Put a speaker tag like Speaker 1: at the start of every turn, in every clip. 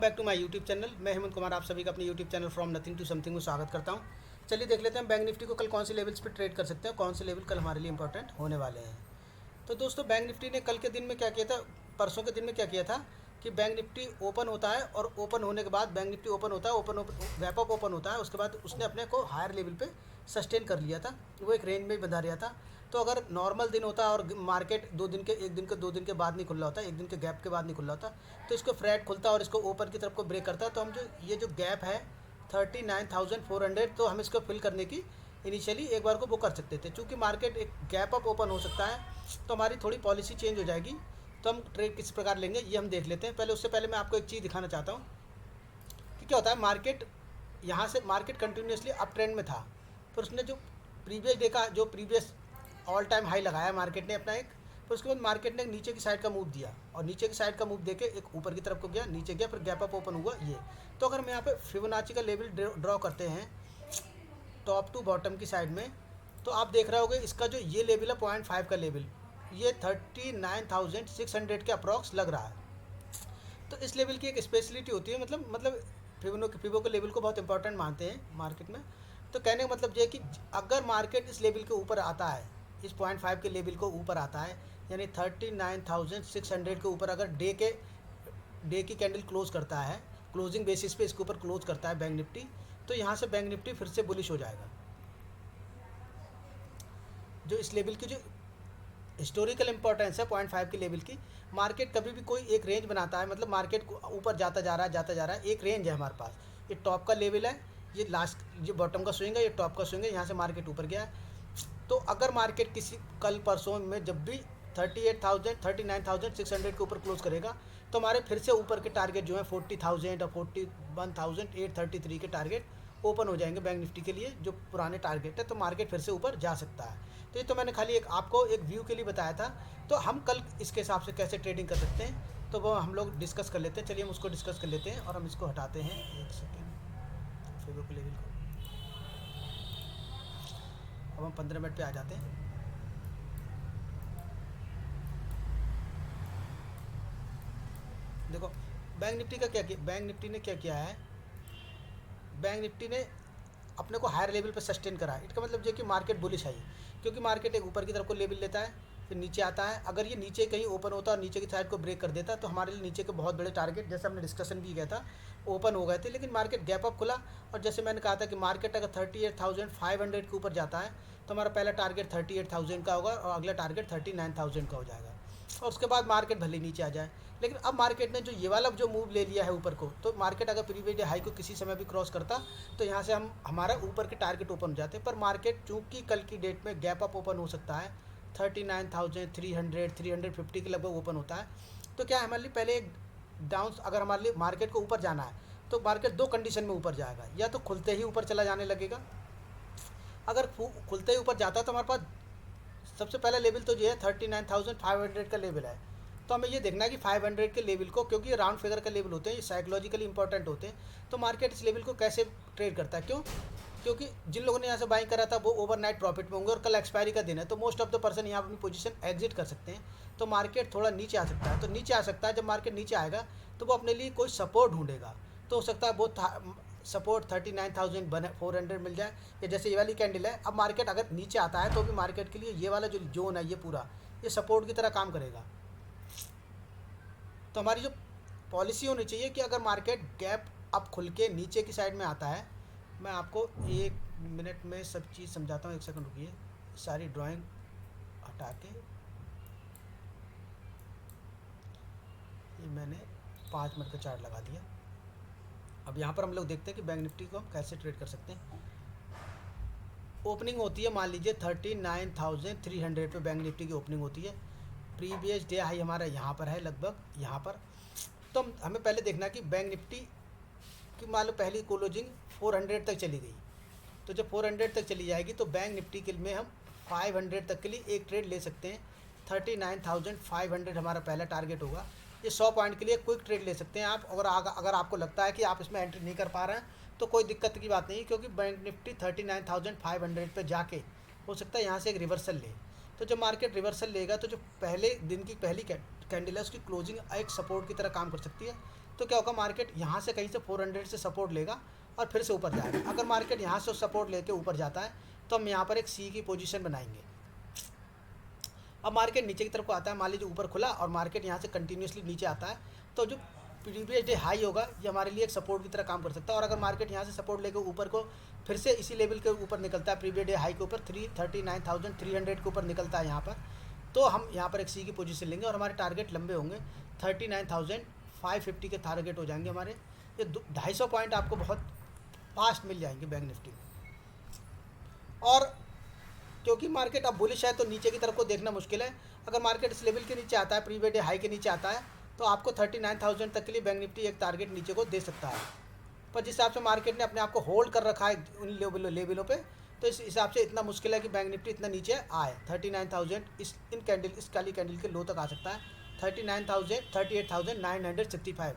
Speaker 1: Back to my YouTube channel. मैं हेमंत कुमार आप सभी का अपने YouTube channel from nothing to something में स्वागत करता हूं। चलिए देख लेते हैं बैंक निफ्टी को कल कौन से लेवल्स पे ट्रेड कर सकते हैं, कौन से लेवल कल हमारे लिए इंपॉर्टेंट होने वाले हैं। तो दोस्तों बैंक निफ्टी ने कल के दिन में क्या किया था, परसों के दिन में क्या किया था कि बैंक निफ्टी ओपन होता है और ओपन होने के बाद बैंक निफ्टी ओपन होता है, गैप अप ओपन होता है, उसके बाद उसने अपने को हायर लेवल पे सस्टेन कर लिया था, वो एक रेंज में बंधा रहा था। तो अगर नॉर्मल दिन होता और मार्केट दो दिन के बाद नहीं खुल रहा होता, एक दिन के गैप के बाद नहीं खुल रहा होता, तो इसको फ्लैट खुलता और इसको ऊपर की तरफ को ब्रेक करता, तो हम ये जो गैप है 39,400, तो हम इसको फिल करने की इनिशियली एक बार को वो कर सकते थे। चूँकि मार्केट एक गैप अप ओपन हो सकता है तो हमारी थोड़ी पॉलिसी चेंज हो जाएगी। तो हम ट्रेड किस प्रकार लेंगे ये हम देख लेते हैं। पहले उससे पहले मैं आपको एक चीज़ दिखाना चाहता हूँ कि क्या होता है। मार्केट यहाँ से मार्केट कंटिन्यूसली अप ट्रेंड में था, पर उसने जो प्रीवियस डे का जो प्रीवियस ऑल टाइम हाई लगाया मार्केट ने अपना एक, फिर उसके बाद मार्केट ने नीचे की साइड का मूव दिया और नीचे की साइड का मूव देके एक ऊपर की तरफ को गया, नीचे गया, फिर गैप अप ओपन हुआ ये। तो अगर हम यहाँ पे फिबोनाची का लेवल ड्रॉ करते हैं टॉप टू बॉटम की साइड में, तो आप देख रहे होगे इसका जो ये लेवल है 0.5 का लेवल, ये 39,600 के अप्रॉक्स लग रहा है। तो इस लेवल की एक स्पेशलिटी होती है, मतलब फिबो के लेवल को बहुत इंपॉर्टेंट मानते हैं मार्केट में। तो कहने का मतलब ये है कि अगर मार्केट इस लेवल के ऊपर आता है, इस 0.5 के लेवल को ऊपर आता है, यानी 39,600 के ऊपर अगर डे की कैंडल क्लोज करता है, क्लोजिंग बेसिस पे इसके ऊपर क्लोज करता है बैंक निफ्टी, तो यहाँ से बैंक निफ्टी फिर से बुलिश हो जाएगा। जो इस लेवल की जो हिस्टोरिकल इंपॉर्टेंस है 0.5 के लेवल की, मार्केट कभी भी कोई एक रेंज बनाता है, मतलब मार्केट ऊपर जाता जा रहा है, एक रेंज है हमारे पास, ये टॉप का लेवल है, ये लास्ट ये बॉटम का स्विंग है, ये टॉप का स्विंग है, यहाँ से मार्केट ऊपर गया है। तो अगर मार्केट किसी कल परसों में जब भी 39,600 के ऊपर क्लोज करेगा, तो हमारे फिर से ऊपर के टारगेट जो है 40,000 और 41,833 के टारगेट ओपन हो जाएंगे बैंक निफ्टी के लिए, जो पुराने टारगेट है। तो मार्केट फिर से ऊपर जा सकता है। तो ये तो मैंने खाली एक आपको एक व्यू के लिए बताया था। तो हम कल इसके हिसाब से कैसे ट्रेडिंग कर सकते हैं, तो वो हम लोग डिस्कस कर लेते हैं। चलिए हम उसको डिस्कस कर लेते हैं और हम इसको हटाते हैं। एक सेकेंड, फिबो के लेवल को अब हम 15 मिनट पे आ जाते हैं। देखो बैंक निफ्टी का क्या किया, बैंक निफ्टी ने क्या किया है, बैंक निफ्टी ने अपने को हायर लेवल पे सस्टेन करा। इसका मतलब ये कि मार्केट बुलिश है, क्योंकि मार्केट एक ऊपर की तरफ को लेवल लेता है, फिर नीचे आता है। अगर ये नीचे कहीं ओपन होता और नीचे की साइड को ब्रेक कर देता, तो हमारे लिए नीचे के बहुत बड़े टारगेट, जैसे हमने डिस्कशन भी किया था, ओपन हो गए थे। लेकिन मार्केट गैप अप खुला, और जैसे मैंने कहा था कि मार्केट अगर 38,500 के ऊपर जाता है, तो हमारा पहला टारगेट 38,000 का होगा और अगला टारगेट 39,000 का हो जाएगा। और उसके बाद मार्केट भले नीचे आ जाए। लेकिन अब मार्केट ने जो ये वाला जो मूव ले लिया है ऊपर को, तो मार्केट अगर प्रीवियस डे हाई को किसी समय भी क्रॉस करता, तो यहाँ से हमारा ऊपर के टारगेट ओपन हो जाते। पर मार्केट चूँकि कल की डेट में गैप अप ओपन हो सकता है, 39,300 350 के लगभग ओपन होता है। तो क्या हमारे लिए पहले एक डाउन, अगर हमारे लिए मार्केट को ऊपर जाना है, तो मार्केट दो कंडीशन में ऊपर जाएगा, या तो खुलते ही ऊपर चला जाने लगेगा। अगर खुलते ही ऊपर जाता है तो हमारे पास सबसे पहला लेवल तो जो है 39,500 का लेवल है। तो हमें ये देखना है कि 500 के लेवल को, क्योंकि ये राउंड फिगर का लेवल होते हैं, ये साइकोलॉजिकली इंपॉर्टेंट होते हैं, तो मार्केट इस लेवल को कैसे ट्रेड करता है। क्यों? क्योंकि जिन लोगों ने यहाँ से बाइंग करा था वो ओवरनाइट प्रॉफिट में होंगे और कल एक्सपायरी का दिन है, तो मोस्ट ऑफ द पर्सन यहाँ अपनी पोजीशन एग्जिट कर सकते हैं। तो मार्केट थोड़ा नीचे आ सकता है। तो नीचे आ सकता है, जब मार्केट नीचे आएगा तो वो अपने लिए कोई सपोर्ट ढूंढेगा। तो हो सकता है वो सपोर्ट 39,400 मिल जाए, या जैसे ये वाली कैंडल है, अब मार्केट अगर नीचे आता है तो भी मार्केट के लिए ये वाला जो जोन है, ये पूरा ये सपोर्ट की तरह काम करेगा। तो हमारी जो पॉलिसी होनी चाहिए कि अगर मार्केट गैप अप खुल के नीचे की साइड में आता है, मैं आपको 1 मिनट में सब चीज़ समझाता हूँ। 1 सेकंड रुकिए, सारी ड्राइंग हटा के, ये मैंने 5 मिनट का चार्ट लगा दिया। अब यहाँ पर हम लोग देखते हैं कि बैंक निफ्टी को हम कैसे ट्रेड कर सकते हैं। ओपनिंग होती है, मान लीजिए 39,300 पे बैंक निफ्टी की ओपनिंग होती है। प्रीवियस डे हाई हमारा यहाँ पर है, लगभग यहाँ पर। तो हमें पहले देखना कि बैंक निफ्टी की मान लो पहली क्लोजिंग 400 तक चली गई, तो जब 400 तक चली जाएगी तो बैंक निफ्टी के में हम 500 तक के लिए एक ट्रेड ले सकते हैं। 39,500 हमारा पहला टारगेट होगा। ये 100 पॉइंट के लिए क्विक ट्रेड ले सकते हैं आप। अगर आपको लगता है कि आप इसमें एंट्री नहीं कर पा रहे हैं, तो कोई दिक्कत की बात नहीं, क्योंकि बैंक निफ्टी 39,500 पे जाके हो सकता है यहाँ से एक रिवर्सल ले। तो जब मार्केट रिवर्सल लेगा, तो जो पहले दिन की पहली कैंडल है उसकी क्लोजिंग एक सपोर्ट की तरह काम कर सकती है। तो क्या होगा, मार्केट यहाँ से कहीं से 400 से सपोर्ट लेगा और फिर से ऊपर जाएगा। अगर मार्केट यहाँ से सपोर्ट लेके ऊपर जाता है तो हम यहाँ पर एक सी की पोजीशन बनाएंगे। अब मार्केट नीचे की तरफ को आता है, मान लीजिए ऊपर खुला और मार्केट यहाँ से कंटिन्यूसली नीचे आता है, तो जो प्रीवियस डे हाई होगा ये हमारे लिए एक सपोर्ट की तरह काम कर सकता है। और अगर मार्केट यहाँ से सपोर्ट लेकर ऊपर को फिर से इसी लेवल के ऊपर निकलता है, प्रीवियस डे हाई के ऊपर 39,300 के ऊपर निकलता है यहाँ पर, तो हम यहाँ पर एक सी की पोजीशन लेंगे और हमारे टारगेट लंबे होंगे, 39,550 के टारगेट हो जाएंगे हमारे। ये 250 पॉइंट आपको बहुत फास्ट मिल जाएंगे बैंक निफ्टी में। और क्योंकि मार्केट अब बुलिश है तो नीचे की तरफ को देखना मुश्किल है। अगर मार्केट इस लेवल के नीचे आता है, प्रीवियस डे हाई के नीचे आता है, तो आपको 39,000 तक के लिए बैंक निफ्टी एक टारगेट नीचे को दे सकता है। पर जिस हिसाब से मार्केट ने अपने आप को होल्ड कर रखा है उन लेवलों पे, तो इस हिसाब से इतना मुश्किल है कि बैंक निफ्टी इतना नीचे आए। 39,000 इस काली कैंडल के लो तक आ सकता है, 38,965।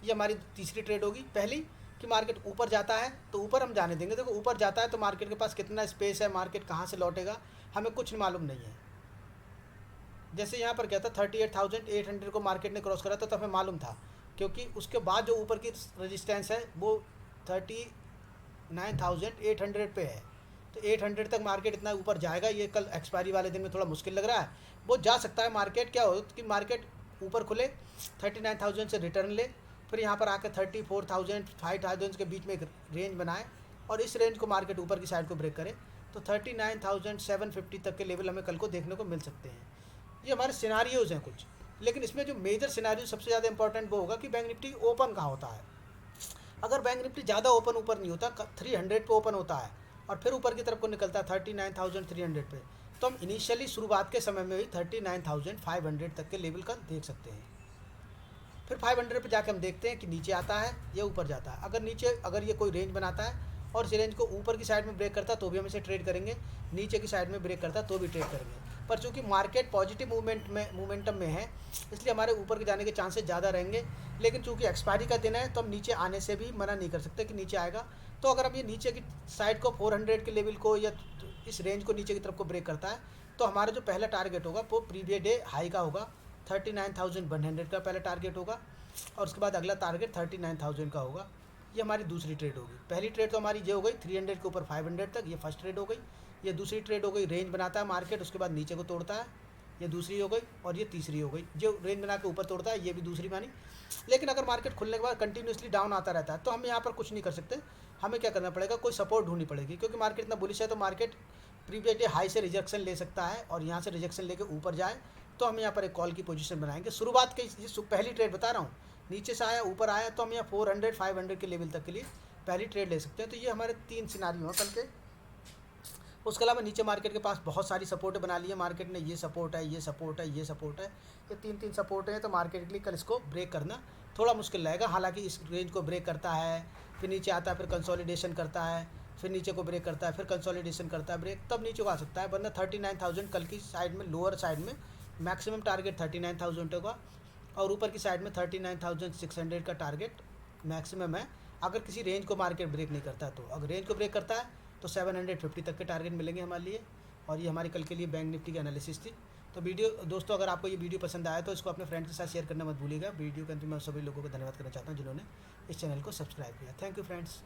Speaker 1: ये हमारी तीसरी ट्रेड होगी। पहली कि मार्केट ऊपर जाता है तो ऊपर हम जाने देंगे। देखो ऊपर जाता है तो मार्केट के पास कितना स्पेस है, मार्केट कहाँ से लौटेगा हमें कुछ मालूम नहीं है। जैसे यहाँ पर क्या था, 38,800 को मार्केट ने क्रॉस करा था तो हमें मालूम था, क्योंकि उसके बाद जो ऊपर की रेजिस्टेंस है वो 39,800 पे है। तो 800 तक मार्केट इतना ऊपर जाएगा, ये कल एक्सपायरी वाले दिन में थोड़ा मुश्किल लग रहा है। वो जा सकता है मार्केट, क्या हो कि मार्केट ऊपर खुले 39,000 से रिटर्न ले, फिर यहाँ पर आकर 34,000 5,000 के बीच में एक रेंज बनाए और इस रेंज को मार्केट ऊपर की साइड को ब्रेक करे, तो 39,750 तक के लेवल हमें कल को देखने को मिल सकते हैं। ये हमारे सिनारियोज़ हैं कुछ, लेकिन इसमें जो मेजर सिनारियो सबसे ज़्यादा इंपॉर्टेंट वो होगा कि बैंक निफ्टी ओपन कहाँ होता है। अगर बैंक निफ्टी ज़्यादा ओपन ऊपर नहीं होता, 300 पे ओपन होता है और फिर ऊपर की तरफ को निकलता है 39,300 पे, तो हम इनिशियली शुरुआत के समय में ही 39,500 तक के लेवल का देख सकते हैं। फिर 500 पे जाके हम देखते हैं कि नीचे आता है या ऊपर जाता है। अगर ये कोई रेंज बनाता है और इस रेंज को ऊपर की साइड में ब्रेक करता है तो भी हम इसे ट्रेड करेंगे, नीचे की साइड में ब्रेक करता है तो भी ट्रेड करेंगे। पर चूंकि मार्केट पॉजिटिव मोमेंटम में है, इसलिए हमारे ऊपर के जाने के चांसेस ज़्यादा रहेंगे। लेकिन चूंकि एक्सपायरी का दिन है तो हम नीचे आने से भी मना नहीं कर सकते कि नीचे आएगा। तो अगर हम ये नीचे की साइड को 400 के लेवल को या इस रेंज को नीचे की तरफ को ब्रेक करता है, तो हमारा जो पहला टारगेट होगा वो प्रीवियस डे हाई का होगा, 39,100 का पहला टारगेट होगा और उसके बाद अगला टारगेट 39,000 का होगा। ये हमारी दूसरी ट्रेड होगी। पहली ट्रेड तो हमारी ये हो गई 300 के ऊपर 500 तक, ये फर्स्ट ट्रेड हो गई। ये दूसरी ट्रेड हो गई, रेंज बनाता है मार्केट, उसके बाद नीचे को तोड़ता है, ये दूसरी हो गई। और ये तीसरी हो गई, जो रेंज बना के ऊपर तोड़ता है, ये भी दूसरी मानी। लेकिन अगर मार्केट खुलने के बाद कंटिन्यूसली डाउन आता रहता है तो हम यहाँ पर कुछ नहीं कर सकते। हमें क्या करना पड़ेगा, कोई सपोर्ट ढूंढनी पड़ेगी, क्योंकि मार्केट इतना बुलिश है तो मार्केट प्रीवियस डे हाई से रिजेक्शन ले सकता है और यहाँ से रिजेक्शन लेके ऊपर जाए, तो हम यहाँ पर एक कॉल की पोजीशन बनाएंगे। शुरुआत के ये पहली ट्रेड बता रहा हूँ, नीचे से आया ऊपर आया तो हम यहाँ 400 500 के लेवल तक के लिए पहली ट्रेड ले सकते हैं। तो ये हमारे 3 सिनारियो हैं कल के। उसके अलावा नीचे मार्केट के पास बहुत सारी सपोर्ट बना ली है मार्केट ने, ये सपोर्ट है, ये सपोर्ट है, ये सपोर्ट है, ये 3 सपोर्ट हैं। तो मार्केट के लिए कल इसको ब्रेक करना थोड़ा मुश्किल रहेगा। हालांकि इस रेंज को ब्रेक करता है, फिर नीचे आता है, फिर कंसोलिडेशन करता है, फिर नीचे को ब्रेक करता है, फिर कंसोलिडेशन करता है, ब्रेक, तब नीचे को आ सकता है। वरना 39,000 कल की साइड में, लोअर साइड में मैक्सिमम टारगेट 39,000 होगा और ऊपर की साइड में 39,600 का टारगेट मैक्सिमम है, अगर किसी रेंज को मार्केट ब्रेक नहीं करता तो। अगर रेंज को ब्रेक करता है तो 750 तक के टारगेट मिलेंगे हमारे लिए। और ये हमारी कल के लिए बैंक निफ्टी की एनालिसिस थी। तो वीडियो दोस्तों, अगर आपको ये वीडियो पसंद आया तो इसको अपने फ्रेंड के साथ शेयर करना मत भूलिएगा। वीडियो के अंत में मैं सभी लोगों को धन्यवाद करना चाहता हूँ जिन्होंने इस चैनल को सब्सक्राइब किया। Thank you friends.